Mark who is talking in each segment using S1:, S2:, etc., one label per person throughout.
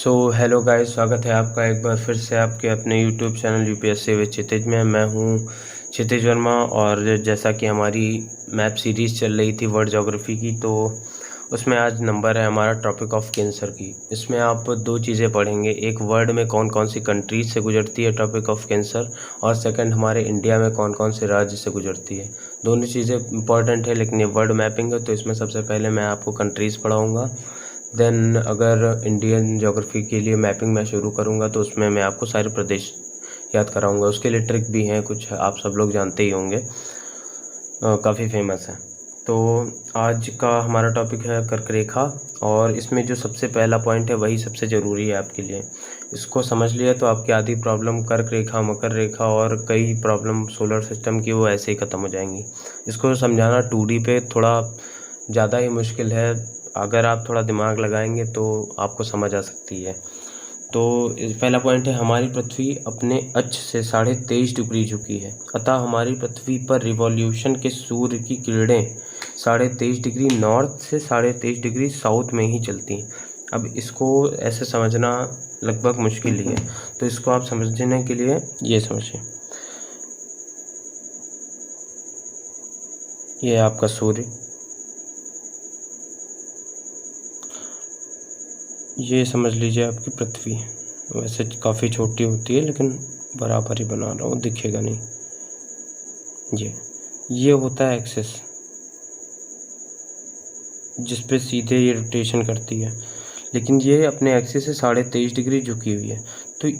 S1: Hello guys, स्वागत है आपका एक बार फिर से आपके अपने यूट्यूब चैनल यूपीएससी विद क्षितिज में। मैं हूं क्षितिज वर्मा और जैसा कि हमारी मैप सीरीज़ चल रही थी वर्ल्ड ज्योग्राफी की, तो उसमें आज नंबर है हमारा टॉपिक ऑफ कैंसर की। इसमें आप दो चीज़ें पढ़ेंगे, एक वर्ल्ड में कौन कौन सी कंट्रीज से गुजरती है टॉपिक ऑफ कैंसर, और सेकंड हमारे इंडिया में कौन कौन से राज्य से गुजरती है। दोनों चीज़ें इंपॉर्टेंट है, लेकिन ये वर्ल्ड मैपिंग है तो इसमें सबसे पहले मैं आपको कंट्रीज़ पढ़ाऊँगा। देन अगर इंडियन ज्योग्राफी के लिए मैपिंग मैं शुरू करूँगा तो उसमें मैं आपको सारे प्रदेश याद कराऊँगा। उसके लिए ट्रिक भी हैं कुछ, आप सब लोग जानते ही होंगे, काफ़ी फेमस है। तो आज का हमारा टॉपिक है कर्क रेखा, और इसमें जो सबसे पहला पॉइंट है वही सबसे ज़रूरी है आपके लिए। इसको समझ लिया तो आपकी आधी प्रॉब्लम कर्क रेखा, मकर रेखा और कई प्रॉब्लम सोलर सिस्टम की वो ऐसे ही ख़त्म हो जाएंगी। इसको समझाना 2D पे थोड़ा ज़्यादा ही मुश्किल है, अगर आप थोड़ा दिमाग लगाएंगे तो आपको समझ आ सकती है। तो पहला पॉइंट है, हमारी पृथ्वी अपने अक्ष से 23.5 डिग्री झुकी है, अतः हमारी पृथ्वी पर रिवॉल्यूशन के सूर्य की किरणें 23.5 डिग्री नॉर्थ से 23.5 डिग्री साउथ में ही चलती हैं। अब इसको ऐसे समझना लगभग मुश्किल ही है, तो इसको आप समझने के लिए ये समझिए, ये है आपका सूर्य, ये समझ लीजिए आपकी पृथ्वी। वैसे काफ़ी छोटी होती है लेकिन बराबर ही बना रहा हूँ, दिखेगा नहीं। ये होता है एक्सिस जिस पे सीधे ये रोटेशन करती है, लेकिन ये अपने एक्सिस से 23.5 डिग्री झुकी हुई है। तो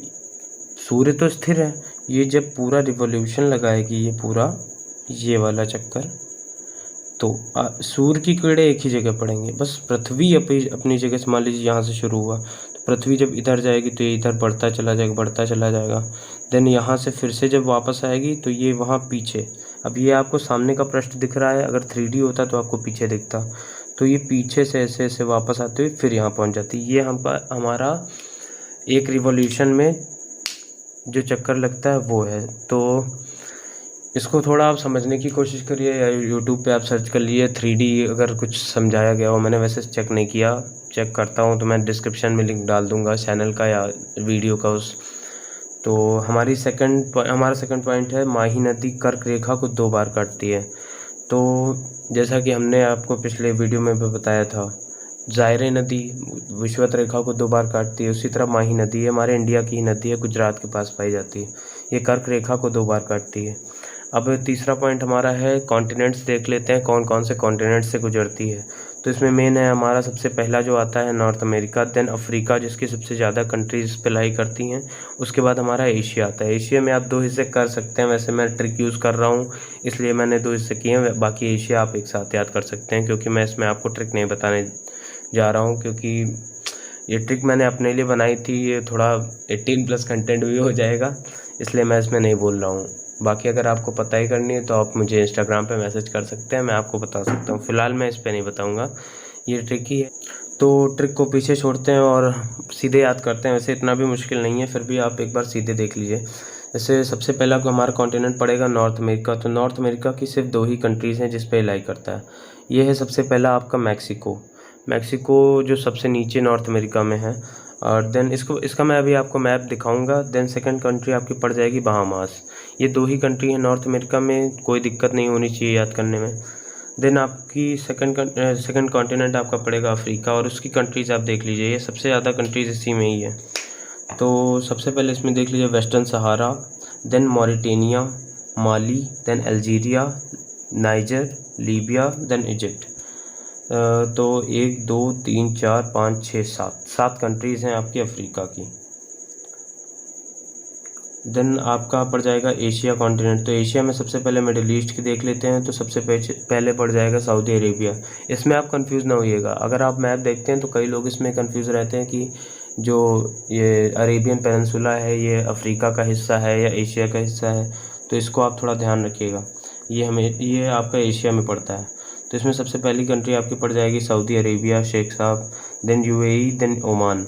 S1: सूर्य तो स्थिर है, ये जब पूरा रिवॉल्यूशन लगाएगी, ये पूरा ये वाला चक्कर, तो सूर्य की किरणें एक ही जगह पड़ेंगे। बस पृथ्वी अपनी जगह से, मान लीजिए यहाँ से शुरू हुआ तो पृथ्वी जब इधर जाएगी तो ये इधर बढ़ता चला जाएगा। देन यहाँ से फिर से जब वापस आएगी तो ये वहाँ पीछे, अब ये आपको सामने का पृष्ठ दिख रहा है, अगर 3D होता तो आपको पीछे दिखता, तो ये पीछे से ऐसे ऐसे वापस आते हुए फिर यहाँ पहुँच जाती। ये हमारा एक रिवॉल्यूशन में जो चक्कर लगता है वो है। तो इसको थोड़ा आप समझने की कोशिश करिए, या यूट्यूब पे आप सर्च कर लिए 3D अगर कुछ समझाया गया हो। मैंने वैसे चेक नहीं किया, चेक करता हूँ तो मैं डिस्क्रिप्शन में लिंक डाल दूँगा चैनल का या वीडियो का उस। तो हमारा सेकंड पॉइंट है, माही नदी कर्क रेखा को 2 बार काटती है। तो जैसा कि हमने आपको पिछले वीडियो में भी बताया था, जायरे नदी विषुवत रेखा को 2 बार काटती है, उसी तरह माही नदी है, हमारे इंडिया की ही नदी है, गुजरात के पास पाई जाती है, ये कर्क रेखा को 2 बार काटती है। अब तीसरा पॉइंट हमारा है कॉन्टिनेंट्स, देख लेते हैं कौन कौन से कॉन्टिनेंट्स से गुजरती है। तो इसमें मेन है हमारा सबसे पहला जो आता है नॉर्थ अमेरिका, देन अफ्रीका जिसकी सबसे ज़्यादा कंट्रीज पे लाई करती हैं, उसके बाद हमारा एशिया आता है। एशिया में आप 2 हिस्से कर सकते हैं, वैसे मैं ट्रिक यूज़ कर रहा हूँ इसलिए मैंने 2 हिस्से किए हैं, बाकी एशिया आप एक साथ याद कर सकते हैं, क्योंकि मैं इसमें आपको ट्रिक नहीं बताने जा रहा हूँ, क्योंकि ये ट्रिक मैंने अपने लिए बनाई थी, ये थोड़ा 18+ कंटेंट भी हो जाएगा, इसलिए मैं इसमें नहीं बोल रहा हूँ। बाकी अगर आपको पता ही करनी है तो आप मुझे इंस्टाग्राम पे मैसेज कर सकते हैं, मैं आपको बता सकता हूँ। फ़िलहाल मैं इस पे नहीं बताऊँगा, ये ट्रिक ही है। तो ट्रिक को पीछे छोड़ते हैं और सीधे याद करते हैं। वैसे इतना भी मुश्किल नहीं है, फिर भी आप एक बार सीधे देख लीजिए। जैसे सबसे पहला को हमारा कॉन्टिनेंट पड़ेगा नॉर्थ अमेरिका, तो नॉर्थ अमेरिका की सिर्फ 2 ही कंट्रीज़ हैं जिस पे लाई करता है। ये है सबसे पहला आपका मैक्सिको जो सबसे नीचे नॉर्थ अमेरिका में है, और देन इसका मैं अभी आपको मैप दिखाऊंगा। देन सेकंड कंट्री आपकी पड़ जाएगी बहामास। ये 2 ही कंट्री हैं नॉर्थ अमेरिका में, कोई दिक्कत नहीं होनी चाहिए याद करने में। देन आपकी सेकंड कॉन्टिनेंट आपका पड़ेगा अफ्रीका, और उसकी कंट्रीज़ आप देख लीजिए, ये सबसे ज़्यादा कंट्रीज़ इसी में ही है। तो सबसे पहले इसमें देख लीजिए western Sahara, then Mauritania, Mali, then Algeria, Niger, Libya, then Egypt. तो 1 2 3 4 5 6 7 कंट्रीज़ हैं आपकी अफ्रीका की। देन आपका पड़ जाएगा एशिया कॉन्टिनेंट। तो एशिया में सबसे पहले मिडिल ईस्ट की देख लेते हैं, तो सबसे पहले पड़ जाएगा सऊदी अरेबिया। इसमें आप कंफ्यूज ना होइएगा, अगर आप मैप देखते हैं तो कई लोग इसमें कंफ्यूज रहते हैं कि जो ये अरेबियन पेनिनसुला है ये अफ्रीका का हिस्सा है या एशिया का हिस्सा है, तो इसको आप थोड़ा ध्यान रखिएगा। ये आपका एशिया में पड़ता है। तो इसमें सबसे पहली कंट्री आपकी पड़ जाएगी सऊदी अरेबिया, शेख साहब, देन यूएई, देन ओमान।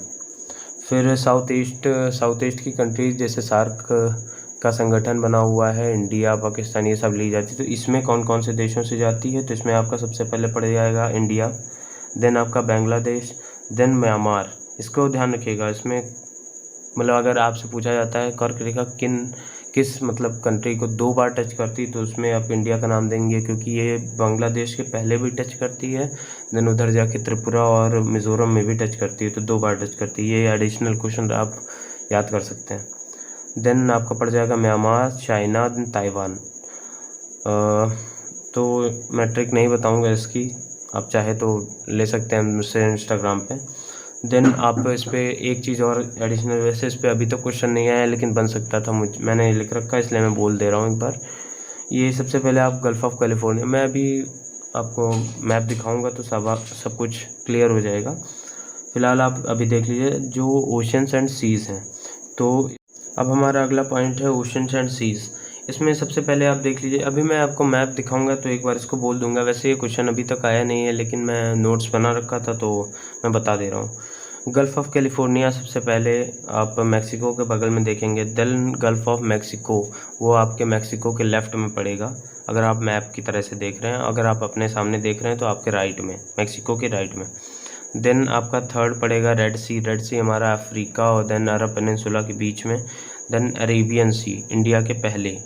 S1: फिर साउथ ईस्ट की कंट्रीज जैसे सार्क का संगठन बना हुआ है, इंडिया, पाकिस्तान, ये सब ली जाती है। तो इसमें कौन कौन से देशों से जाती है, तो इसमें आपका सबसे पहले पड़ जाएगा इंडिया, देन आपका बांग्लादेश, देन म्यांमार, इसको ध्यान रखिएगा। इसमें मतलब अगर आपसे पूछा जाता है कर्क रेखा किस मतलब कंट्री को 2 बार टच करती, तो उसमें आप इंडिया का नाम देंगे, क्योंकि ये बांग्लादेश के पहले भी टच करती है, देन उधर जाके त्रिपुरा और मिज़ोरम में भी टच करती है, तो 2 बार टच करती है। ये एडिशनल क्वेश्चन आप याद कर सकते हैं। देन आपका पड़ जाएगा म्यांमार, चाइना, देन ताइवान। तो मैं ट्रिक नहीं बताऊंगा इसकी, आप चाहे तो ले सकते हैं मुझसे इंस्टाग्राम पे। देन आप इस पर एक चीज़ और एडिशनल, वैसे इस पर अभी तो क्वेश्चन नहीं आया लेकिन बन सकता था, मैंने लिख रखा है इसलिए मैं बोल दे रहा हूँ एक बार। ये सबसे पहले आप गल्फ़ ऑफ कैलिफोर्निया, मैं अभी आपको मैप दिखाऊंगा तो सब कुछ क्लियर हो जाएगा। फ़िलहाल आप अभी देख लीजिए जो ओशंस एंड सीज़ हैं। तो अब हमारा अगला पॉइंट है ओशंस एंड सीज़। इसमें सबसे पहले आप देख लीजिए, अभी मैं आपको मैप दिखाऊंगा तो एक बार इसको बोल दूंगा। वैसे ये क्वेश्चन अभी तक आया नहीं है लेकिन मैं नोट्स बना रखा था तो मैं बता दे रहा हूँ। गल्फ़ ऑफ कैलिफोर्निया सबसे पहले आप मैक्सिको के बगल में देखेंगे। देन गल्फ़ ऑफ मैक्सिको, वो आपके मैक्सिको के लेफ़्ट में पड़ेगा अगर आप मैप की तरह से देख रहे हैं। अगर आप अपने सामने देख रहे हैं तो आपके राइट में, मैक्सिको के राइट में। देन आपका थर्ड पड़ेगा रेड सी। रेड सी हमारा अफ्रीका और देन अरब पेनिनसुला के बीच में। देन अरेबियन सी, इंडिया के पहले।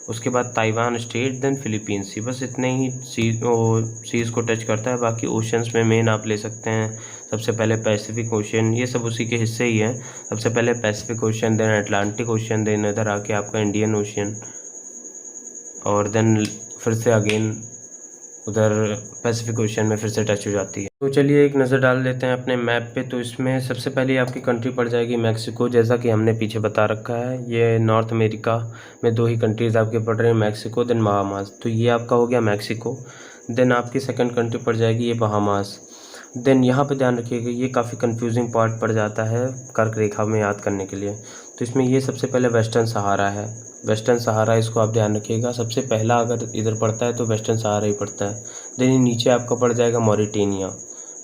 S1: उसके बाद ताइवान स्टेट, देन फिलीपींस सी। बस इतने ही सीज़ को टच करता है। बाकी ओशंस में मेन आप ले सकते हैं सबसे पहले पैसिफिक ओशन, ये सब उसी के हिस्से ही हैं। सबसे पहले Pacific Ocean, then Atlantic Ocean, then इधर आके आपका इंडियन ओशन, और देन फिर से अगेन उधर पैसिफिक ओशन में फिर से टच हो जाती है। तो चलिए एक नज़र डाल लेते हैं अपने मैप पे। तो इसमें सबसे पहले आपकी कंट्री पड़ जाएगी मैक्सिको, जैसा कि हमने पीछे बता रखा है। ये नॉर्थ अमेरिका में 2 ही कंट्रीज़ आपके पड़ रहे हैं, मैक्सिको देन बहामास। तो ये आपका हो गया मैक्सिको। देन आपकी सेकंड कंट्री पड़ जाएगी ये बहामास। देन यहाँ पे ध्यान रखिएगा, ये काफ़ी कंफ्यूजिंग पार्ट पड़ जाता है कर्क रेखा में याद करने के लिए। तो इसमें ये सबसे पहले वेस्टर्न सहारा है। वेस्टर्न सहारा, इसको आप ध्यान रखिएगा। सबसे पहला अगर इधर पड़ता है तो वेस्टर्न सहारा ही पड़ता है। देन नीचे आपका पड़ जाएगा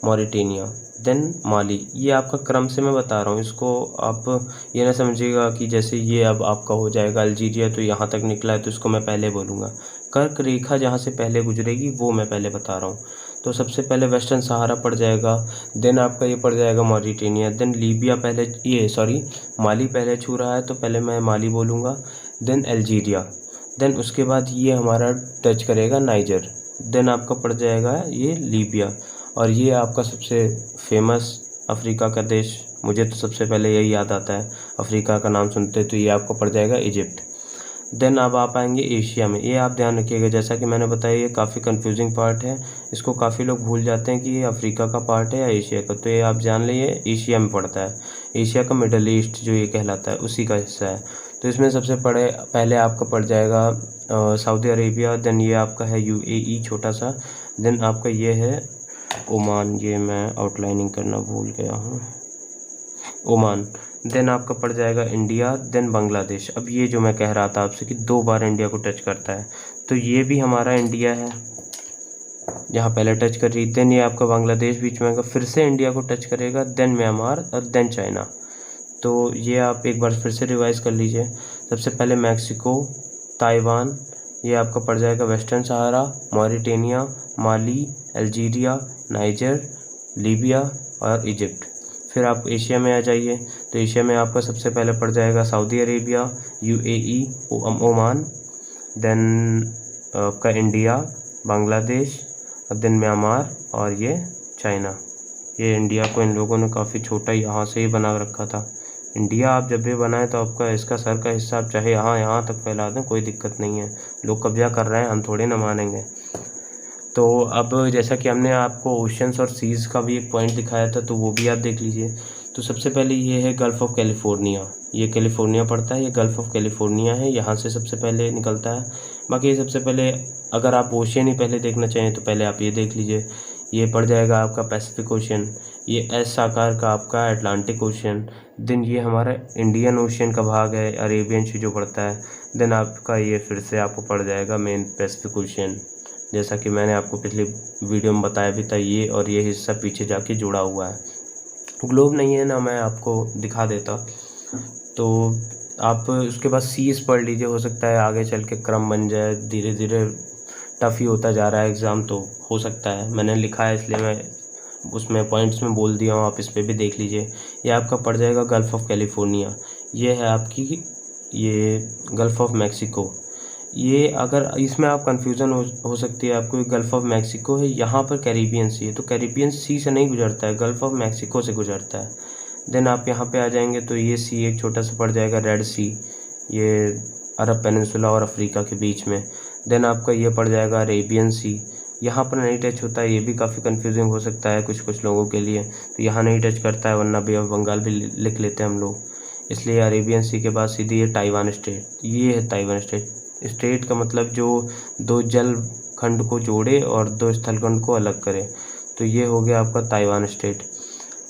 S1: मॉरिटेनिया, देन माली। ये आपका क्रम से मैं बता रहा हूँ, इसको आप ये ना समझिएगा कि जैसे ये अब आपका हो जाएगा अल्जीरिया तो यहाँ तक निकला है तो इसको मैं पहले बोलूँगा। कर्क रेखा जहाँ से पहले गुजरेगी वो मैं पहले बता रहा हूँ। तो सबसे पहले वेस्टर्न सहारा पड़ जाएगा। देन आपका ये पड़ जाएगा मॉरिटेनिया। देन लीबिया पहले, ये सॉरी माली पहले छू रहा है तो पहले मैं माली बोलूँगा। Then Algeria. देन उसके बाद ये हमारा टच करेगा नाइजर। देन आपका पड़ जाएगा ये लीबिया। और ये आपका सबसे फेमस अफ्रीका का देश, मुझे तो सबसे पहले यही याद आता है अफ्रीका का नाम सुनते, तो ये आपको पड़ जाएगा इजिप्ट। देन अब आप आएंगे एशिया में। ये आप ध्यान रखिएगा, जैसा कि मैंने बताया ये काफ़ी कंफ्यूजिंग पार्ट है, इसको काफ़ी लोग भूल जाते हैं कि ये अफ्रीका का पार्ट है या एशिया का। तो ये आप जान लीजिए एशिया में पड़ता है। एशिया का मिडल ईस्ट जो ये कहलाता है उसी का हिस्सा है। तो इसमें सबसे पहले आपका पड़ जाएगा सऊदी अरेबिया। देन ये आपका है UAE छोटा सा। देन आपका ये है ओमान, ये मैं आउटलाइनिंग करना भूल गया हूँ, ओमान। देन आपका पड़ जाएगा इंडिया, देन बांग्लादेश। अब ये जो मैं कह रहा था आपसे कि 2 बार इंडिया को टच करता है, तो ये भी हमारा इंडिया है, यहाँ पहले टच कर रही। देन ये आपका बांग्लादेश बीच में आएगा, फिर से इंडिया को टच करेगा, देन म्यांमार और देन चाइना। तो ये आप एक बार फिर से रिवाइज कर लीजिए। सबसे पहले मैक्सिको, ताइवान, ये आपका पड़ जाएगा वेस्टर्न सहारा, मॉरिटेनिया, माली, अल्जीरिया, नाइजर, लीबिया और इजिप्ट। फिर आप एशिया में आ जाइए। तो एशिया में आपका सबसे पहले पड़ जाएगा Saudi Arabia, UAE, Oman, then आपका इंडिया, बांग्लादेश, देन म्यांमार और ये चाइना। ये इंडिया को इन लोगों ने काफ़ी छोटा यहाँ से ही बना रखा था। इंडिया आप जब भी बनाएं तो आपका इसका सर का हिस्सा आप चाहे यहाँ तक फैला दें, कोई दिक्कत नहीं है। लोग कब्जा कर रहे हैं, हम थोड़े ना मानेंगे। तो अब जैसा कि हमने आपको ओशंस और सीज़ का भी एक पॉइंट दिखाया था तो वो भी आप देख लीजिए। तो सबसे पहले ये है गल्फ़ ऑफ कैलिफोर्निया, ये कैलिफोर्निया पड़ता है, ये गल्फ़ ऑफ कैलिफोर्निया है, यहाँ से सबसे पहले निकलता है। बाकी सबसे पहले अगर आप ओशियन ही पहले देखना चाहें तो पहले आप ये देख लीजिए। ये पड़ जाएगा आपका पैसिफिक ओशन, ये एस आकार का आपका अटलांटिक ओशन। देन ये हमारा इंडियन ओशन का भाग है, अरेबियन सी जो पड़ता है। देन आपका ये फिर से आपको पड़ जाएगा मेन पैसिफिक ओशन, जैसा कि मैंने आपको पिछली वीडियो में बताया भी था। ये और ये हिस्सा पीछे जाके जुड़ा हुआ है। ग्लोब नहीं है ना, मैं आपको दिखा देता। तो आप उसके बाद सीज़ पढ़ लीजिए, हो सकता है आगे चल के क्रम बन जाए। धीरे धीरे टफ़ ही होता जा रहा है एग्ज़ाम, तो हो सकता है, मैंने लिखा है इसलिए मैं उसमें पॉइंट्स में बोल दिया हूँ, आप इस पे भी देख लीजिए। ये आपका पड़ जाएगा गल्फ़ ऑफ कैलिफोर्निया, ये है आपकी ये गल्फ़ ऑफ मैक्सिको। ये अगर इसमें आप कन्फ्यूज़न हो सकती है आपको, गल्फ़ ऑफ मैक्सिको है, यहाँ पर कैरिबियन सी है, तो कैरिबियन सी से नहीं गुजरता है, गल्फ़ ऑफ मैक्सिको से गुजरता है। देन आप यहाँ पे आ जाएंगे तो ये सी एक छोटा सा पड़ जाएगा रेड सी, ये अरब पेनिनसुला और अफ्रीका के बीच में। देन आपका ये पड़ जाएगा अरेबियन सी, यहाँ पर नहीं टच होता है, ये भी काफ़ी कंफ्यूजिंग हो सकता है कुछ लोगों के लिए, तो यहाँ नहीं टच करता है, वरना बे ऑफ बंगाल भी लिख लेते हैं हम लोग। इसलिए अरेबियन सी के बाद सीधी ये ताइवान स्टेट, ये है ताइवान स्टेट। स्टेट का मतलब जो दो जल खंड को जोड़े और दो स्थल खंड को अलग करे, तो ये हो गया आपका ताइवान स्टेट।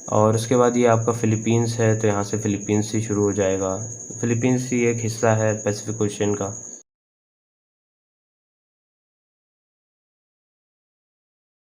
S1: और उसके बाद ये आपका फ़िलीपींस है, तो यहाँ से फ़िलीपींस ही शुरू हो जाएगा। फ़िलीपींस ही एक हिस्सा है पैसिफिक ओशियन का।